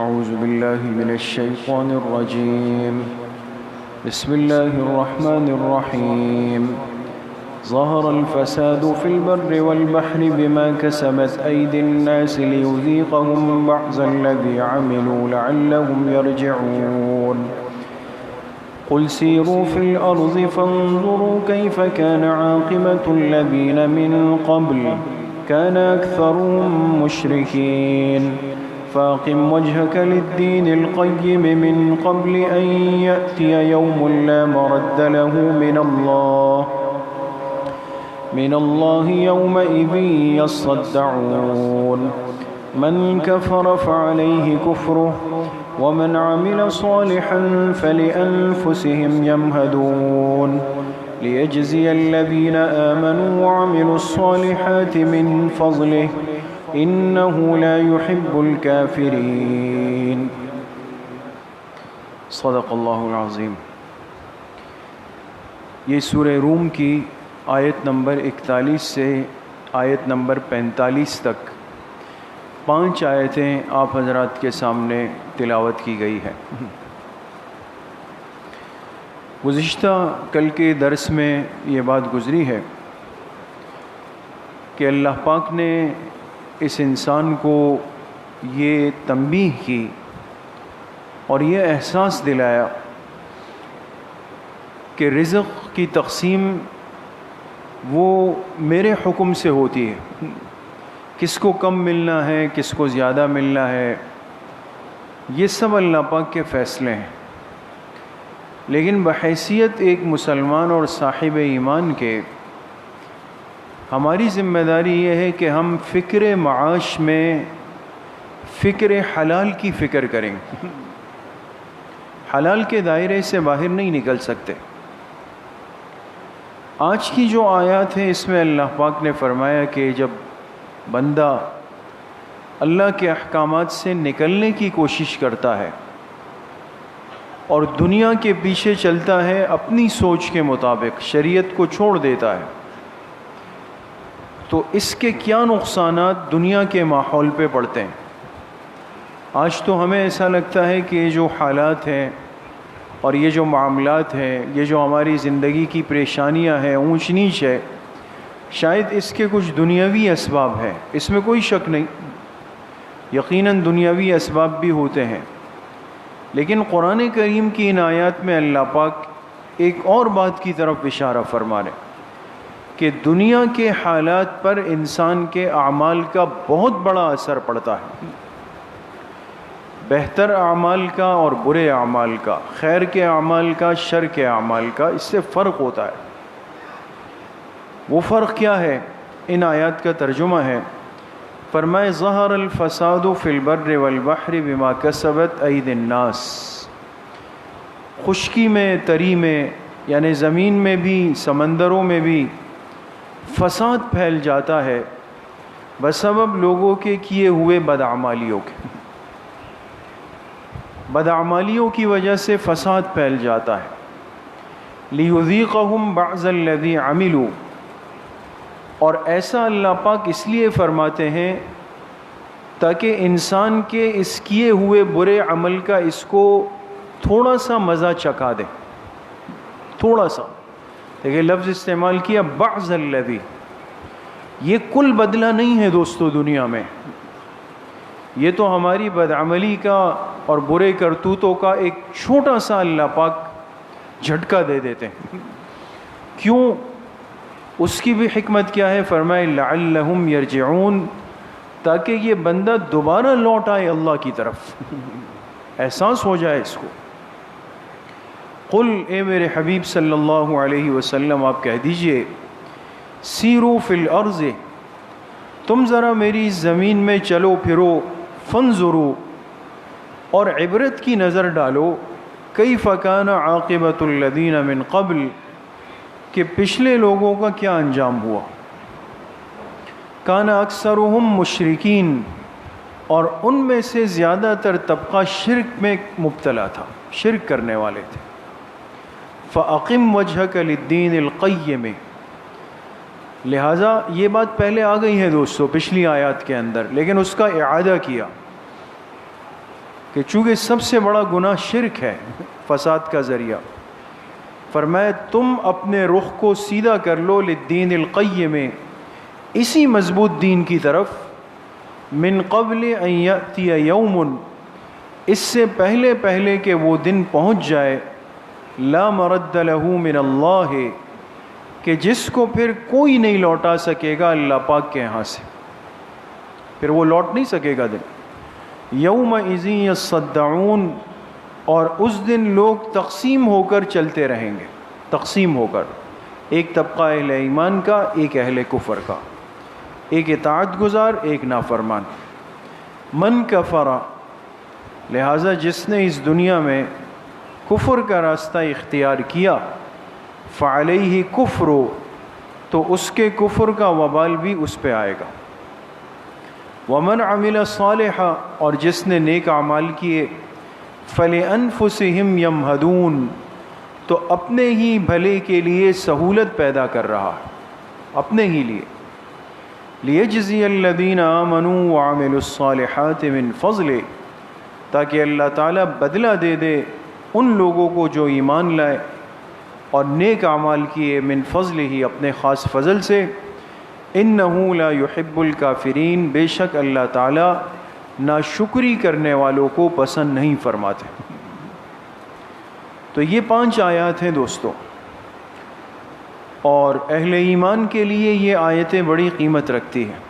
أعوذ بالله من الشيطان الرجيم. بسم الله الرحمن الرحيم. ظهر الفساد في البر والبحر بما كسبت أيدي الناس ليذيقهم بعض الذي عملوا لعلهم يرجعون. قل سيروا في الأرض فانظروا كيف كان عاقبة الذين من قبل كان أكثرهم مشركين. فاقم وجهك للدين القيم من قبل أن يأتي يوم لا مرد له من الله يومئذ يصدعون. من كفر فعليه كفره ومن عمل صالحا فلأنفسهم يمهدون. ليجزي الذين آمنوا وعملوا الصالحات من فضله إنه لا يحب الكافرين. صدق اللہ العظیم. یہ سورہ روم کی آیت نمبر 41 سے آیت نمبر 45 تک 5 آیتیں آپ حضرات کے سامنے تلاوت کی گئی ہے. گزشتہ کل کے درس میں یہ بات گزری ہے کہ اللہ پاک نے اس انسان کو یہ تنبیہ کی اور یہ احساس دلایا کہ رزق کی تقسیم وہ میرے حکم سے ہوتی ہے. کس کو کم ملنا ہے، کس کو زیادہ ملنا ہے، یہ سب اللہ پاک کے فیصلے ہیں. لیکن بحیثیت ایک مسلمان اور صاحب ایمان کے ہماری ذمہ داری یہ ہے کہ ہم فکر معاش میں فکر حلال کی فکر کریں. حلال کے دائرے سے باہر نہیں نکل سکتے. آج کی جو آیات ہے اس میں اللہ پاک نے فرمایا کہ جب بندہ اللہ کے احکامات سے نکلنے کی کوشش کرتا ہے اور دنیا کے پیچھے چلتا ہے اپنی سوچ کے مطابق، شریعت کو چھوڑ دیتا ہے، تو اس کے کیا نقصانات دنیا کے ماحول پہ پڑتے ہیں. آج تو ہمیں ایسا لگتا ہے کہ یہ جو حالات ہیں اور یہ جو معاملات ہیں، یہ جو ہماری زندگی کی پریشانیاں ہیں، اونچ نیچ ہے، شاید اس کے کچھ دنیاوی اسباب ہیں. اس میں کوئی شک نہیں، یقیناً دنیاوی اسباب بھی ہوتے ہیں. لیکن قرآن کریم کی ان آیات میں اللہ پاک ایک اور بات کی طرف اشارہ فرما رہے کہ دنیا کے حالات پر انسان کے اعمال کا بہت بڑا اثر پڑتا ہے. بہتر اعمال کا اور برے اعمال کا، خیر کے اعمال کا، شر کے اعمال کا، اس سے فرق ہوتا ہے. وہ فرق کیا ہے؟ ان آیات کا ترجمہ ہے، فرمائے ظہر الفساد فی البر والبحر بما کسبت ایدی الناس. خشکی میں، تری میں، یعنی زمین میں بھی، سمندروں میں بھی فساد پھیل جاتا ہے بسبب لوگوں کے کیے ہوئے بدعمالیوں کے. بدعمالیوں کی وجہ سے فساد پھیل جاتا ہے. لِيُذِيقَهُمْ بَعْضَ الَّذِي عَمِلُوا. اور ایسا اللہ پاک اس لیے فرماتے ہیں تاکہ انسان کے اس کیے ہوئے برے عمل کا اس کو تھوڑا سا مزہ چکھا دے. تھوڑا سا دیکھیں، لفظ استعمال کیا بعض الذی. یہ کل بدلہ نہیں ہے دوستو دنیا میں. یہ تو ہماری بدعملی کا اور برے کرتوتوں کا ایک چھوٹا سا اللہ پاک جھٹکا دے دیتے ہیں. کیوں؟ اس کی بھی حکمت کیا ہے؟ فرمائے لعلہم یرجعون، تاکہ یہ بندہ دوبارہ لوٹ آئے اللہ کی طرف، احساس ہو جائے اس کو. قل، اے میرے حبیب صلی اللہ علیہ وسلم آپ کہہ دیجئے، سیرو فی الارض، تم ذرا میری زمین میں چلو پھرو، فانظروا، اور عبرت کی نظر ڈالو، کیف کان عاقبۃ الذین من قبل، کہ پچھلے لوگوں کا کیا انجام ہوا. کان اکثرہم مشرکین، اور ان میں سے زیادہ تر طبقہ شرک میں مبتلا تھا، شرک کرنے والے تھے. فَأَقِمْ وَجْهَكَ لِلدِّينِ الْقَيِّمِ، لہٰذا یہ بات پہلے آ گئی ہے دوستو پچھلی آیات کے اندر، لیکن اس کا اعادہ کیا کہ چونکہ سب سے بڑا گناہ شرک ہے، فساد کا ذریعہ، فرمایا تم اپنے رخ کو سیدھا کر لو للدین القیم، اسی مضبوط دین کی طرف، من قبل ان یأتی یوم، اس سے پہلے کہ وہ دن پہنچ جائے، لا مرد لہ من اللہ، کہ جس کو پھر کوئی نہیں لوٹا سکے گا اللہ پاک کے یہاں سے، پھر وہ لوٹ نہیں سکے گا دن۔ یومئذ یصدعون، اور اس دن لوگ تقسیم ہو کر چلتے رہیں گے، تقسیم ہو کر، ایک طبقہ اہل ایمان کا، ایک اہل کفر کا، ایک اطاعت گزار، ایک نافرمان۔ من کفر، لہٰذا جس نے اس دنیا میں کفر کا راستہ اختیار کیا، فعلیہ کفر، تو اس کے کفر کا وبال بھی اس پہ آئے گا۔ ومن عمل صالحا، اور جس نے نیک اعمال کیے، فلانفسہم یمہدون، تو اپنے ہی بھلے کے لیے سہولت پیدا کر رہا ہے، اپنے ہی لیے۔ لیجزی الذین آمنوا وعملوا الصالحات من فضلہ، تاکہ اللہ تعالیٰ بدلہ دے دے ان لوگوں کو جو ایمان لائے اور نیک اعمال کیے، من فضلہ، ہی اپنے خاص فضل سے۔ انہ لا یحب الکافرین، بے شک اللہ تعالیٰ ناشکری کرنے والوں کو پسند نہیں فرماتے۔ تو یہ 5 آیات ہیں دوستو، اور اہل ایمان کے لیے یہ آیتیں بڑی قیمت رکھتی ہیں،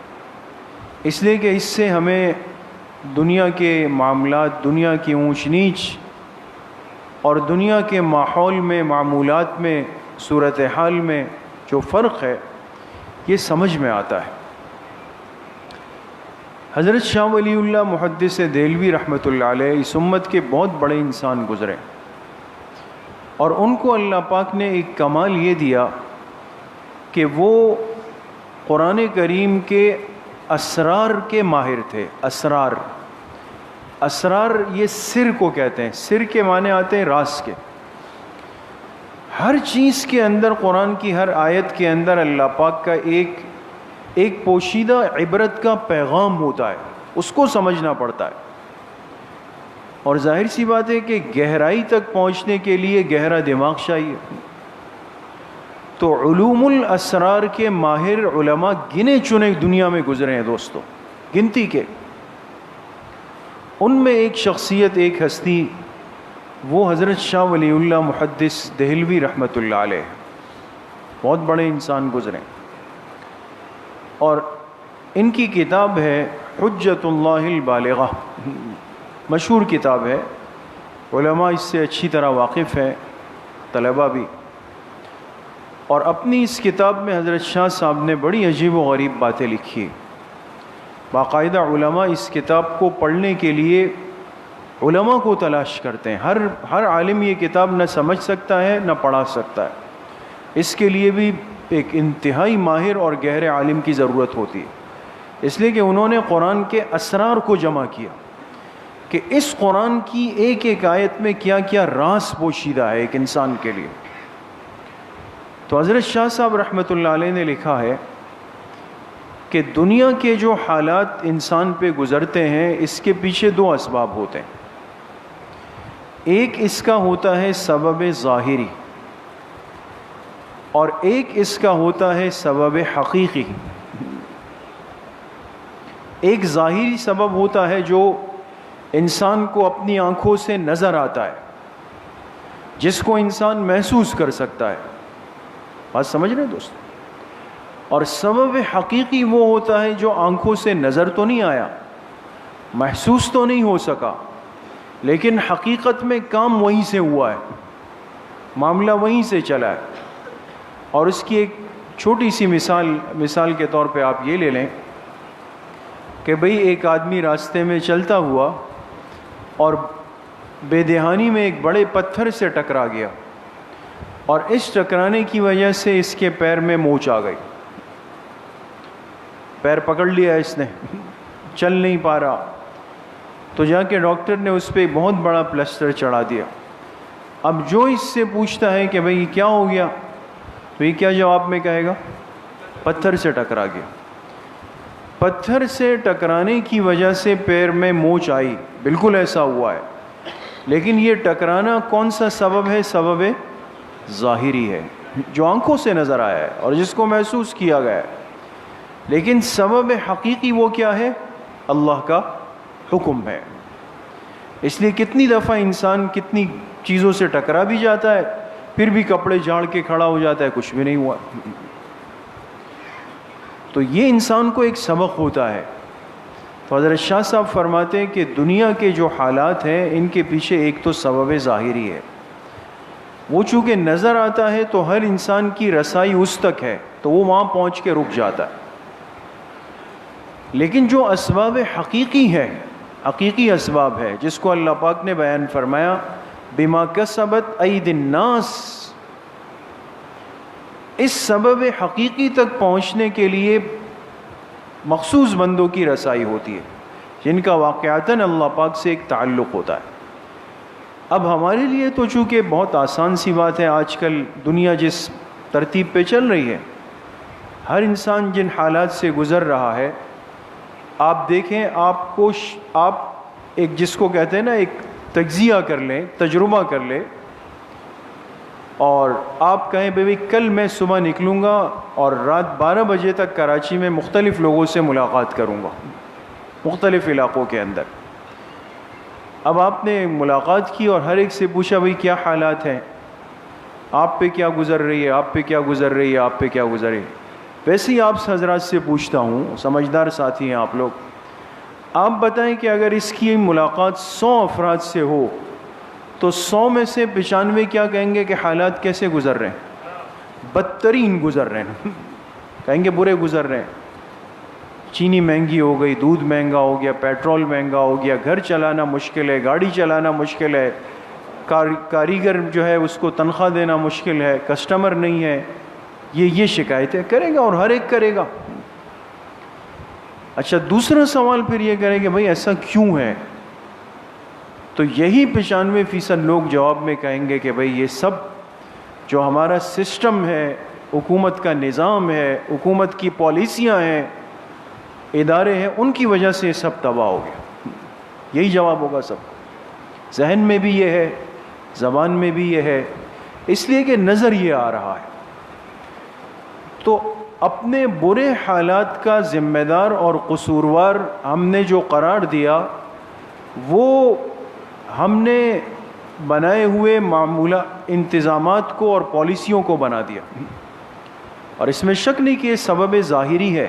اس لیے کہ اس سے ہمیں دنیا کے معاملات، دنیا کی اونچ نیچ اور دنیا کے ماحول میں، معمولات میں، صورتحال میں جو فرق ہے یہ سمجھ میں آتا ہے۔ حضرت شاہ ولی اللہ محدث دہلوی رحمۃ اللہ علیہ اس امت کے بہت بڑے انسان گزرے، اور ان کو اللہ پاک نے ایک کمال یہ دیا کہ وہ قرآن کریم کے اسرار کے ماہر تھے۔ اسرار یہ سر کو کہتے ہیں، سر کے معنی آتے ہیں راز کے۔ ہر چیز کے اندر، قرآن کی ہر آیت کے اندر اللہ پاک کا ایک پوشیدہ عبرت کا پیغام ہوتا ہے، اس کو سمجھنا پڑتا ہے۔ اور ظاہر سی بات ہے کہ گہرائی تک پہنچنے کے لیے گہرا دماغ چاہیے۔ تو علوم الاسرار کے ماہر علماء گنے چنے دنیا میں گزرے ہیں دوستو، گنتی کے۔ ان میں ایک شخصیت، ایک ہستی، وہ حضرت شاہ ولی اللہ محدث دہلوی رحمۃ اللہ علیہ، بہت بڑے انسان گزرے، اور ان کی کتاب ہے حجت اللہ البالغہ، مشہور کتاب ہے، علماء اس سے اچھی طرح واقف ہیں، طلباء بھی۔ اور اپنی اس کتاب میں حضرت شاہ صاحب نے بڑی عجیب و غریب باتیں لکھی۔ باقاعدہ علماء اس کتاب کو پڑھنے کے لیے علماء کو تلاش کرتے ہیں۔ ہر عالم یہ کتاب نہ سمجھ سکتا ہے نہ پڑھا سکتا ہے، اس کے لیے بھی ایک انتہائی ماہر اور گہرے عالم کی ضرورت ہوتی ہے، اس لیے کہ انہوں نے قرآن کے اسرار کو جمع کیا کہ اس قرآن کی ایک ایک آیت میں کیا کیا راز پوشیدہ ہے ایک انسان کے لیے۔ تو حضرت شاہ صاحب رحمۃ اللہ علیہ نے لکھا ہے کہ دنیا کے جو حالات انسان پہ گزرتے ہیں، اس کے پیچھے 2 اسباب ہوتے ہیں۔ ایک اس کا ہوتا ہے سبب ظاہری، اور ایک اس کا ہوتا ہے سبب حقیقی۔ ایک ظاہری سبب ہوتا ہے جو انسان کو اپنی آنکھوں سے نظر آتا ہے، جس کو انسان محسوس کر سکتا ہے، بات سمجھ رہے ہیں دوست؟ اور سبب حقیقی وہ ہوتا ہے جو آنکھوں سے نظر تو نہیں آیا، محسوس تو نہیں ہو سکا، لیکن حقیقت میں کام وہیں سے ہوا ہے، معاملہ وہیں سے چلا ہے۔ اور اس کی ایک چھوٹی سی مثال کے طور پہ آپ یہ لے لیں کہ بھئی ایک آدمی راستے میں چلتا ہوا اور بے دہانی میں ایک بڑے پتھر سے ٹکرا گیا، اور اس ٹکرانے کی وجہ سے اس کے پیر میں موچ آ گئی، پیر پکڑ لیا اس نے، چل نہیں پا رہا۔ تو جا کے ڈاکٹر نے اس پہ بہت بڑا پلسٹر چڑھا دیا۔ اب جو اس سے پوچھتا ہے کہ بھئی کیا ہو گیا، تو یہ کیا جواب میں کہے گا؟ پتھر سے ٹکرا گیا۔ پتھر سے ٹکرانے کی وجہ سے پیر میں موچ آئی، بالکل ایسا ہوا ہے، لیکن یہ ٹکرانا کون سا سبب ہے؟ سبب ظاہری ہے جو آنکھوں سے نظر آیا ہے اور جس کو محسوس کیا گیا ہے، لیکن سبب حقیقی وہ کیا ہے؟ اللہ کا حکم ہے۔ اس لیے کتنی دفعہ انسان کتنی چیزوں سے ٹکرا بھی جاتا ہے، پھر بھی کپڑے جھاڑ کے کھڑا ہو جاتا ہے، کچھ بھی نہیں ہوا۔ تو یہ انسان کو ایک سبق ہوتا ہے۔ تو حضرت شاہ صاحب فرماتے ہیں کہ دنیا کے جو حالات ہیں ان کے پیچھے ایک تو سبب ظاہری ہے، وہ چونکہ نظر آتا ہے تو ہر انسان کی رسائی اس تک ہے تو وہ وہاں پہنچ کے رک جاتا ہے، لیکن جو اسباب حقیقی ہے، حقیقی اسباب ہے، جس کو اللہ پاک نے بیان فرمایا بما کسبت اید الناس، اس سبب حقیقی تک پہنچنے کے لیے مخصوص بندوں کی رسائی ہوتی ہے جن کا واقعتاً اللہ پاک سے ایک تعلق ہوتا ہے۔ اب ہمارے لیے تو چونکہ بہت آسان سی بات ہے، آج کل دنیا جس ترتیب پہ چل رہی ہے، ہر انسان جن حالات سے گزر رہا ہے، آپ دیکھیں، آپ ایک جس کو کہتے ہیں نا ایک تجزیہ کر لیں، تجربہ کر لیں، اور آپ کہیں بھئی کل میں صبح نکلوں گا اور رات 12 بجے تک کراچی میں مختلف لوگوں سے ملاقات کروں گا، مختلف علاقوں کے اندر۔ اب آپ نے ملاقات کی اور ہر ایک سے پوچھا بھئی کیا حالات ہیں، آپ پہ کیا گزر رہی ہے، آپ پہ کیا گزر رہی ہے، آپ پہ کیا گزر رہی ہے۔ ویسے ہی آپ حضرات سے پوچھتا ہوں، سمجھدار ساتھی ہیں آپ لوگ، آپ بتائیں کہ اگر اس کی ملاقات 100 افراد سے ہو تو 100 میں سے 95 کیا کہیں گے کہ حالات کیسے گزر رہے ہیں؟ بدترین گزر رہے ہیں، کہیں گے برے گزر رہے ہیں۔ چینی مہنگی ہو گئی، دودھ مہنگا ہو گیا، پیٹرول مہنگا ہو گیا، گھر چلانا مشکل ہے، گاڑی چلانا مشکل ہے، کاریگر جو ہے اس کو تنخواہ دینا مشکل ہے، کسٹمر نہیں ہے، یہ شکایتیں کرے گا اور ہر ایک کرے گا۔ اچھا، دوسرا سوال پھر یہ کریں کہ بھئی ایسا کیوں ہے؟ تو یہی 95% لوگ جواب میں کہیں گے کہ بھئی یہ سب جو ہمارا سسٹم ہے، حکومت کا نظام ہے، حکومت کی پالیسیاں ہیں، ادارے ہیں، ان کی وجہ سے سب تباہ ہو گیا۔ یہی جواب ہوگا سب، ذہن میں بھی یہ ہے، زبان میں بھی یہ ہے، اس لیے کہ نظر یہ آ رہا ہے۔ تو اپنے برے حالات کا ذمہ دار اور قصوروار ہم نے جو قرار دیا، وہ ہم نے بنائے ہوئے معمولہ انتظامات کو اور پالیسیوں کو بنا دیا، اور اس میں شک نہیں کہ یہ سبب ظاہری ہے،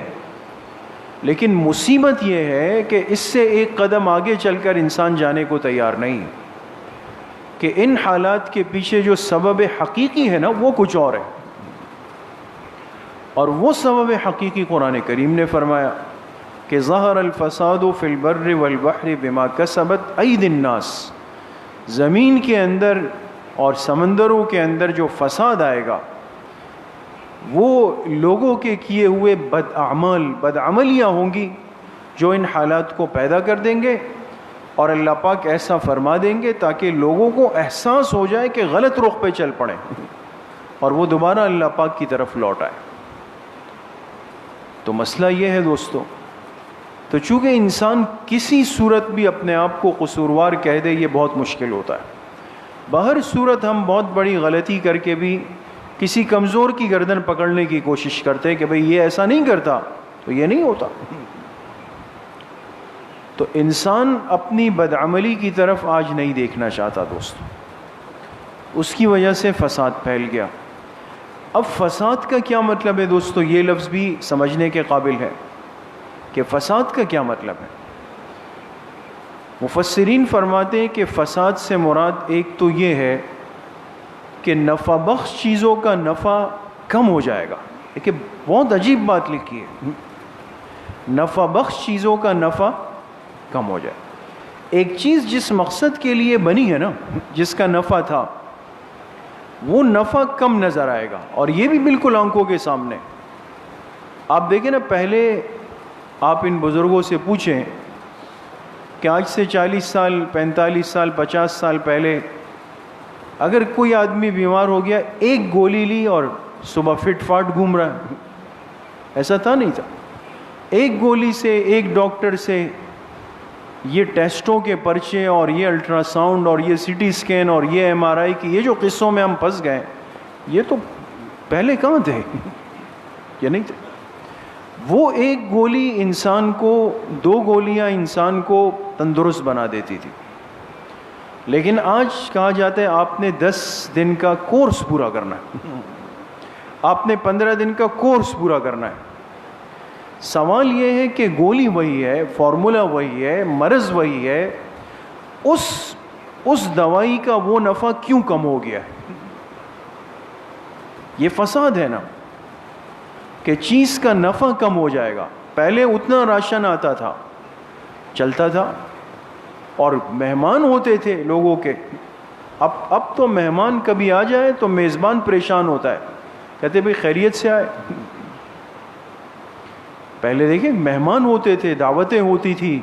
لیکن مصیبت یہ ہے کہ اس سے ایک قدم آگے چل کر انسان جانے کو تیار نہیں، کہ ان حالات کے پیچھے جو سبب حقیقی ہے نا وہ کچھ اور ہے، اور وہ سبب حقیقی قرآن کریم نے فرمایا کہ ظہر الفساد فی البر والبحر بما کسبت اید الناس، زمین کے اندر اور سمندروں کے اندر جو فساد آئے گا وہ لوگوں کے کیے ہوئے بدعملیاں ہوں گی جو ان حالات کو پیدا کر دیں گے، اور اللہ پاک ایسا فرما دیں گے تاکہ لوگوں کو احساس ہو جائے کہ غلط رخ پہ چل پڑیں اور وہ دوبارہ اللہ پاک کی طرف لوٹ آئے۔ تو مسئلہ یہ ہے دوستو، تو چونکہ انسان کسی صورت بھی اپنے آپ کو قصوروار کہہ دے، یہ بہت مشکل ہوتا ہے۔ بہر صورت ہم بہت بڑی غلطی کر کے بھی کسی کمزور کی گردن پکڑنے کی کوشش کرتے ہیں کہ بھئی یہ ایسا نہیں کرتا تو یہ نہیں ہوتا۔ تو انسان اپنی بدعملی کی طرف آج نہیں دیکھنا چاہتا دوستو، اس کی وجہ سے فساد پھیل گیا۔ اب فساد کا کیا مطلب ہے دوستو؟ یہ لفظ بھی سمجھنے کے قابل ہے کہ فساد کا کیا مطلب ہے۔ مفسرین فرماتے ہیں کہ فساد سے مراد ایک تو یہ ہے کہ نفع بخش چیزوں کا نفع کم ہو جائے گا۔ دیکھیں بہت عجیب بات لکھی ہے، نفع بخش چیزوں کا نفع کم ہو جائے۔ ایک چیز جس مقصد کے لیے بنی ہے نا، جس کا نفع تھا، وہ نفع کم نظر آئے گا، اور یہ بھی بالکل آنکھوں کے سامنے۔ آپ دیکھیں نا، پہلے آپ ان بزرگوں سے پوچھیں کہ آج سے 40 سال 45 سال 50 سال پہلے اگر کوئی آدمی بیمار ہو گیا، ایک گولی لی اور صبح فٹ فاٹ گھوم رہا ہے، ایسا تھا نہیں تھا۔ ایک گولی سے، ایک ڈاکٹر سے یہ ٹیسٹوں کے پرچے اور یہ الٹرا ساؤنڈ اور یہ سی ٹی اسکین اور یہ ایم آر آئی کی یہ جو قصوں میں ہم پھنس گئے، یہ تو پہلے کہاں تھے؟ یہ نہیں تھے۔ وہ ایک گولی انسان کو، 2 گولیاں انسان کو تندرست بنا دیتی تھی، لیکن آج کہا جاتا ہے آپ نے 10 دن کا کورس پورا کرنا ہے، آپ نے 15 دن کا کورس پورا کرنا ہے۔ سوال یہ ہے کہ گولی وہی ہے، فارمولا وہی ہے، مرض وہی ہے، اس دوائی کا وہ نفع کیوں کم ہو گیا ہے؟ یہ فساد ہے نا، کہ چیز کا نفع کم ہو جائے گا۔ پہلے اتنا راشن آتا تھا، چلتا تھا، اور مہمان ہوتے تھے لوگوں کے۔ اب تو مہمان کبھی آ جائے تو میزبان پریشان ہوتا ہے، کہتے بھئی خیریت سے آئے۔ پہلے دیکھیں مہمان ہوتے تھے، دعوتیں ہوتی تھی،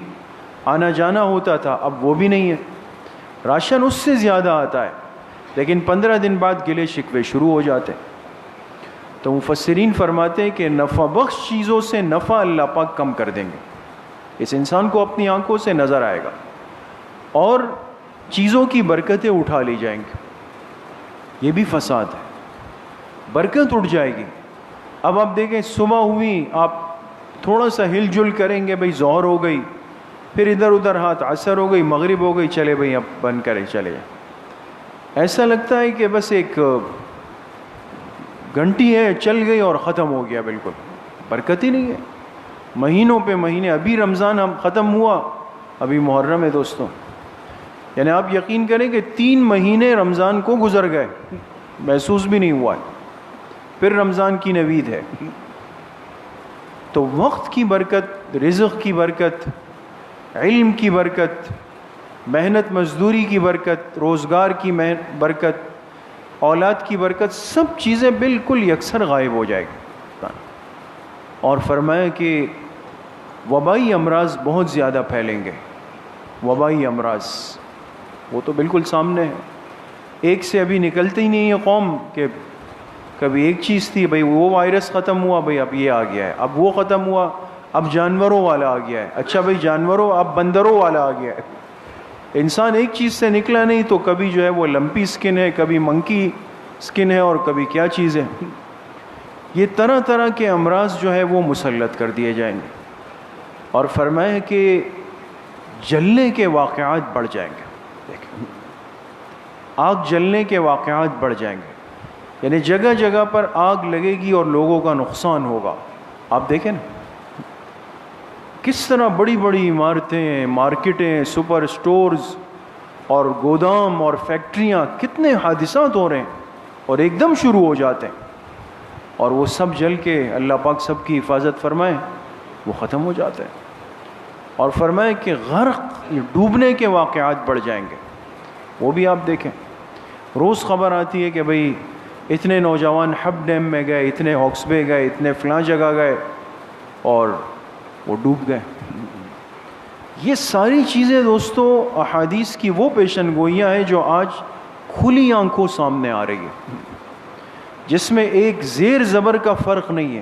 آنا جانا ہوتا تھا، اب وہ بھی نہیں ہے۔ راشن اس سے زیادہ آتا ہے، لیکن 15 دن بعد گلے شکوے شروع ہو جاتے ہیں۔ تو مفسرین فرماتے ہیں کہ نفع بخش چیزوں سے نفع اللہ پاک کم کر دیں گے، اس انسان کو اپنی آنکھوں سے نظر آئے گا، اور چیزوں کی برکتیں اٹھا لی جائیں گی۔ یہ بھی فساد ہے، برکت اٹھ جائے گی۔ اب آپ دیکھیں صبح ہوئی، آپ تھوڑا سا ہل جل کریں گے، بھئی ظہر ہو گئی، پھر ادھر ادھر ہاتھ، عصر ہو گئی، مغرب ہو گئی، چلے بھئی اب بند کریں، چلے جائیں۔ ایسا لگتا ہے کہ بس ایک گھنٹی ہے چل گئی اور ختم ہو گیا، بالکل برکت ہی نہیں ہے۔ مہینوں پہ مہینے، ابھی رمضان ہم ختم ہوا، ابھی محرم ہے دوستوں، یعنی آپ یقین کریں کہ 3 مہینے رمضان کو گزر گئے، محسوس بھی نہیں ہوا ہے، پھر رمضان کی نوید ہے۔ تو وقت کی برکت، رزق کی برکت، علم کی برکت، محنت مزدوری کی برکت، روزگار کی برکت، اولاد کی برکت، سب چیزیں بالکل یکسر غائب ہو جائے گی۔ اور فرمایا کہ وبائی امراض بہت زیادہ پھیلیں گے۔ وبائی امراض وہ تو بالکل سامنے ہے، ایک سے ابھی نکلتے ہی نہیں ہے قوم، کہ کبھی ایک چیز تھی، بھئی وہ وائرس ختم ہوا، بھئی اب یہ آ گیا ہے، اب وہ ختم ہوا، اب جانوروں والا آ گیا ہے، اچھا بھئی جانوروں، اب بندروں والا آ گیا ہے۔ انسان ایک چیز سے نکلا نہیں تو کبھی جو ہے وہ لمپی سکن ہے، کبھی منکی سکن ہے، اور کبھی کیا چیز ہے۔ یہ طرح طرح کے امراض جو ہے وہ مسلط کر دیے جائیں گے، اور فرمایا کہ جلنے کے واقعات بڑھ جائیں گے۔ دیکھیں آگ جلنے کے واقعات بڑھ جائیں گے، یعنی جگہ جگہ پر آگ لگے گی اور لوگوں کا نقصان ہوگا۔ آپ دیکھیں نا کس طرح بڑی بڑی عمارتیں، مارکیٹیں، سپر سٹورز اور گودام اور فیکٹریاں، کتنے حادثات ہو رہے ہیں اور ایک دم شروع ہو جاتے ہیں، اور وہ سب جل کے اللہ پاک سب کی حفاظت فرمائے وہ ختم ہو جاتے ہیں۔ اور فرمائے کہ غرق، ڈوبنے کے واقعات بڑھ جائیں گے، وہ بھی آپ دیکھیں۔ روز خبر آتی ہے کہ بھئی اتنے نوجوان حب ڈیم میں گئے، اتنے ہاکس بے گئے، اتنے فلاں جگہ گئے اور وہ ڈوب گئے۔ یہ ساری چیزیں دوستو احادیث کی وہ پیشن گوئیاں ہیں جو آج کھلی آنکھوں سامنے آ رہی ہے، جس میں ایک زیر زبر کا فرق نہیں ہے،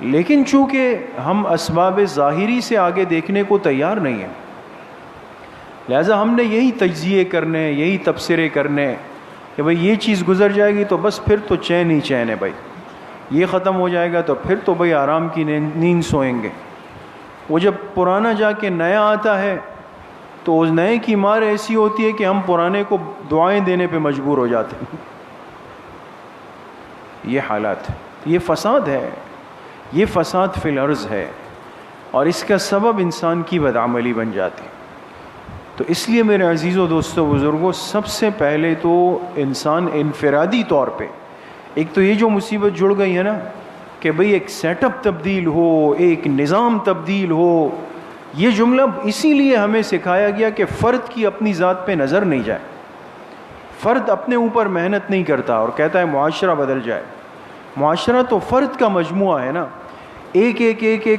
لیکن چونکہ ہم اسباب ظاہری سے آگے دیکھنے کو تیار نہیں ہیں، لہذا ہم نے یہی تجزیے کرنے، یہی تبصرے کرنے کہ بھئی یہ چیز گزر جائے گی تو بس پھر تو چین ہی چین ہے، بھائی یہ ختم ہو جائے گا تو پھر تو بھئی آرام کی نیند سوئیں گے۔ وہ جب پرانا جا کے نیا آتا ہے تو اس نئے کی مار ایسی ہوتی ہے کہ ہم پرانے کو دعائیں دینے پہ مجبور ہو جاتے ہیں۔ یہ حالات، یہ فساد ہے، یہ فساد فی الارض ہے، اور اس کا سبب انسان کی بدعملی بن جاتی ہے۔ تو اس لیے میرے عزیزوں، دوستوں، بزرگوں، سب سے پہلے تو انسان انفرادی طور پہ، ایک تو یہ جو مصیبت جڑ گئی ہے نا کہ بھئی ایک سیٹ اپ تبدیل ہو، ایک نظام تبدیل ہو، یہ جملہ اسی لیے ہمیں سکھایا گیا کہ فرد کی اپنی ذات پہ نظر نہیں جائے۔ فرد اپنے اوپر محنت نہیں کرتا اور کہتا ہے معاشرہ بدل جائے۔ معاشرہ تو فرد کا مجموعہ ہے نا، ایک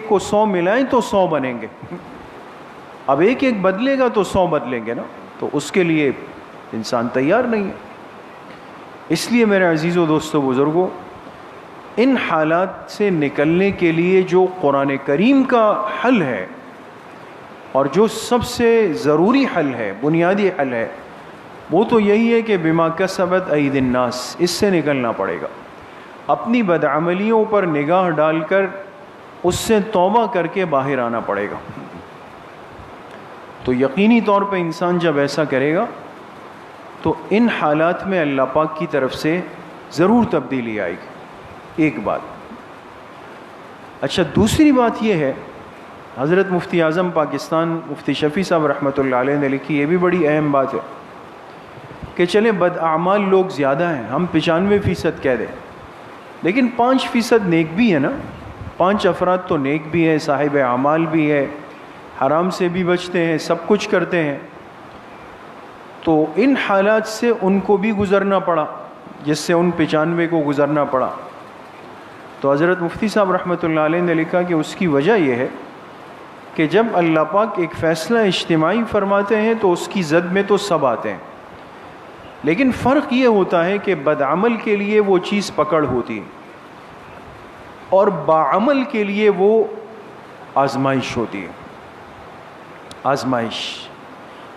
کو 100 ملائیں تو 100 بنیں گے، اب ایک بدلے گا تو 100 بدلیں گے نا، تو اس کے لیے انسان تیار نہیں ہے۔ اس لیے میرے عزیزوں، دوستوں، بزرگوں، ان حالات سے نکلنے کے لیے جو قرآن کریم کا حل ہے اور جو سب سے ضروری حل ہے، بنیادی حل ہے، وہ تو یہی ہے کہ بما کسبت ایدی الناس، اس سے نکلنا پڑے گا۔ اپنی بدعملیوں پر نگاہ ڈال کر اس سے توبہ کر کے باہر آنا پڑے گا۔ تو یقینی طور پہ انسان جب ایسا کرے گا تو ان حالات میں اللہ پاک کی طرف سے ضرور تبدیلی آئے گی۔ ایک بات۔ اچھا، دوسری بات یہ ہے، حضرت مفتی اعظم پاکستان مفتی شفیع صاحب رحمۃ اللہ علیہ نے لکھی، یہ بھی بڑی اہم بات ہے کہ چلے بداعمال لوگ زیادہ ہیں، ہم 95% کہہ دیں، لیکن 5% نیک بھی ہے نا۔ 5 افراد تو نیک بھی ہیں، صاحب اعمال بھی ہے، حرام سے بھی بچتے ہیں، سب کچھ کرتے ہیں۔ تو ان حالات سے ان کو بھی گزرنا پڑا جس سے ان 95 کو گزرنا پڑا۔ تو حضرت مفتی صاحب رحمۃ اللہ علیہ نے لکھا کہ اس کی وجہ یہ ہے کہ جب اللہ پاک ایک فیصلہ اجتماعی فرماتے ہیں تو اس کی زد میں تو سب آتے ہیں، لیکن فرق یہ ہوتا ہے کہ بدعمل کے لیے وہ چیز پکڑ ہوتی ہے اور باعمل کے لیے وہ آزمائش ہوتی ہے۔ آزمائش،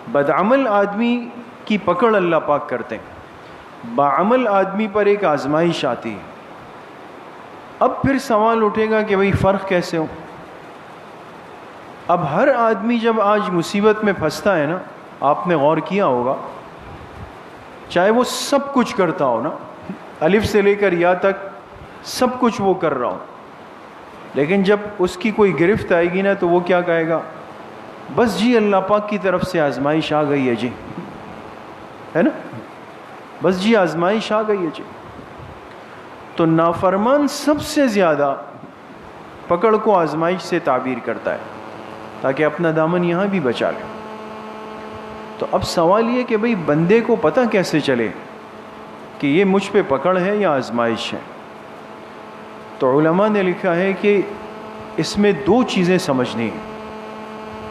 بدعمل آدمی کی پکڑ اللہ پاک کرتے ہیں، باعمل آدمی پر ایک آزمائش آتی ہے۔ اب پھر سوال اٹھے گا کہ بھئی فرق کیسے ہو؟ اب ہر آدمی جب آج مصیبت میں پھنستا ہے نا، آپ نے غور کیا ہوگا، چاہے وہ سب کچھ کرتا ہو نا، الف سے لے کر یا تک سب کچھ وہ کر رہا ہو، لیکن جب اس کی کوئی گرفت آئے گی نا تو وہ کیا کہے گا؟ بس جی اللہ پاک کی طرف سے آزمائش آ گئی ہے جی، ہے نا، بس جی آزمائش آ گئی ہے جی۔ تو نافرمان سب سے زیادہ پکڑ کو آزمائش سے تعبیر کرتا ہے تاکہ اپنا دامن یہاں بھی بچا لے۔ تو اب سوال یہ کہ بھئی بندے کو پتہ کیسے چلے کہ یہ مجھ پہ پکڑ ہے یا آزمائش ہے؟ تو علماء نے لکھا ہے کہ اس میں 2 چیزیں سمجھنی ہیں،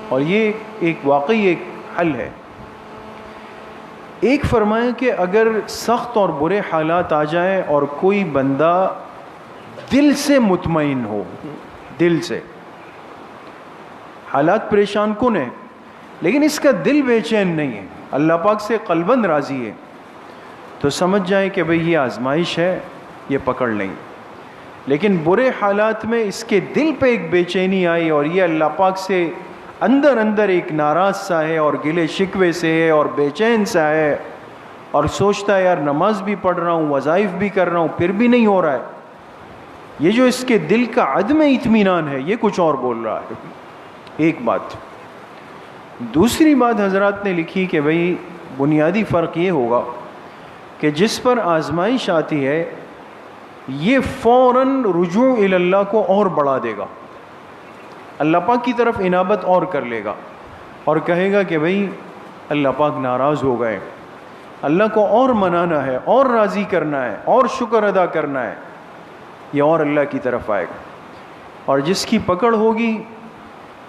اور یہ ایک واقعی ایک حل ہے۔ ایک فرمایا کہ اگر سخت اور برے حالات آ جائیں اور کوئی بندہ دل سے مطمئن ہو، دل سے، حالات پریشان کن ہیں لیکن اس کا دل بے چین نہیں ہے، اللہ پاک سے قلباً راضی ہے، تو سمجھ جائیں کہ بھئی یہ آزمائش ہے، یہ پکڑ لیں۔ لیکن برے حالات میں اس کے دل پہ ایک بے چینی آئی اور یہ اللہ پاک سے اندر اندر ایک ناراض سا ہے اور گلے شکوے سے ہے اور بے چین سا ہے، اور سوچتا ہے یار نماز بھی پڑھ رہا ہوں، وظائف بھی کر رہا ہوں، پھر بھی نہیں ہو رہا ہے۔ یہ جو اس کے دل کا عدم اطمینان ہے، یہ کچھ اور بول رہا ہے۔ ایک بات۔ دوسری بات حضرات نے لکھی کہ بھئی بنیادی فرق یہ ہوگا کہ جس پر آزمائش آتی ہے یہ فوراً رجوع الی اللہ کو اور بڑھا دے گا، اللہ پاک کی طرف انابت اور کر لے گا اور کہے گا کہ بھئی اللہ پاک ناراض ہو گئے، اللہ کو اور منانا ہے، اور راضی کرنا ہے، اور شکر ادا کرنا ہے، یہ اور اللہ کی طرف آئے گا۔ اور جس کی پکڑ ہوگی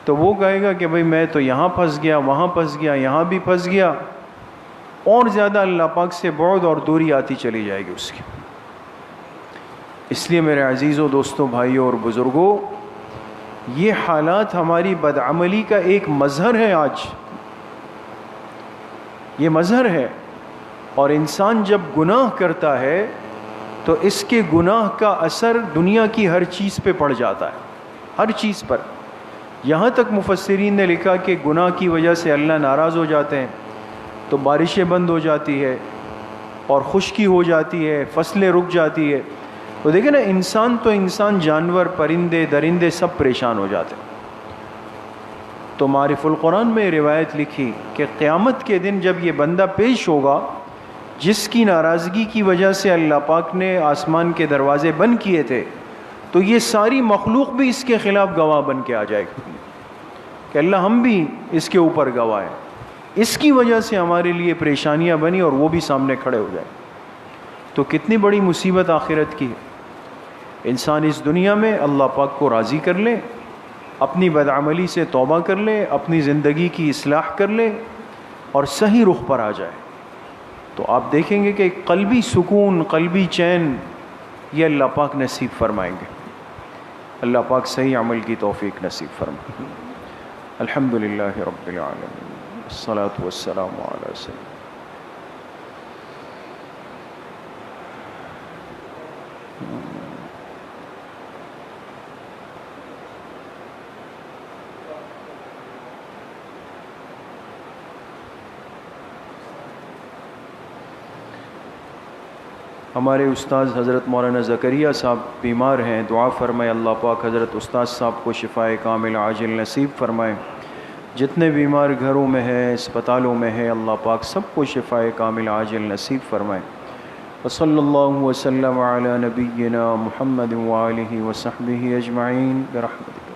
تو وہ کہے گا کہ بھئی میں تو یہاں پھنس گیا، وہاں پھنس گیا، یہاں بھی پھنس گیا، اور زیادہ اللہ پاک سے بعد اور دوری آتی چلی جائے گی اس کی۔ اس لیے میرے عزیزوں، دوستوں، بھائیوں اور بزرگوں، یہ حالات ہماری بدعملی کا ایک مظہر ہے۔ آج یہ مظہر ہے، اور انسان جب گناہ کرتا ہے تو اس کے گناہ کا اثر دنیا کی ہر چیز پہ پڑ جاتا ہے، ہر چیز پر۔ یہاں تک مفسرین نے لکھا کہ گناہ کی وجہ سے اللہ ناراض ہو جاتے ہیں تو بارشیں بند ہو جاتی ہے اور خشکی ہو جاتی ہے، فصلیں رک جاتی ہے۔ تو دیکھیں نا، انسان تو انسان، جانور، پرندے، درندے سب پریشان ہو جاتے ہیں۔ تو معرف القرآن میں روایت لکھی کہ قیامت کے دن جب یہ بندہ پیش ہوگا جس کی ناراضگی کی وجہ سے اللہ پاک نے آسمان کے دروازے بند کیے تھے، تو یہ ساری مخلوق بھی اس کے خلاف گواہ بن کے آ جائے گی کہ اللہ ہم بھی اس کے اوپر گواہ ہیں، اس کی وجہ سے ہمارے لیے پریشانیاں بنی، اور وہ بھی سامنے کھڑے ہو جائیں۔ تو کتنی بڑی مصیبت آخرت کی ہے۔ انسان اس دنیا میں اللہ پاک کو راضی کر لے، اپنی بدعملی سے توبہ کر لے، اپنی زندگی کی اصلاح کر لے اور صحیح رخ پر آ جائے، تو آپ دیکھیں گے کہ قلبی سکون، قلبی چین یہ اللہ پاک نصیب فرمائیں گے. اللہ پاک صحیح عمل کی توفیق نصیب فرمائیں. الحمدللہ رب العالمین، الصلاۃ والسلام علی سیدنا. ہمارے استاد حضرت مولانا زکریا صاحب بیمار ہیں، دعا فرمائے اللہ پاک حضرت استاد صاحب کو شفائے کامل عاجل نصیب فرمائے. جتنے بیمار گھروں میں ہیں، اسپتالوں میں ہیں، اللہ پاک سب کو شفائے کامل عاجل نصیب فرمائے. وصلی اللہ وسلم علی نبینا محمد وآلہ وصحبہ اجمعین برحمتہ.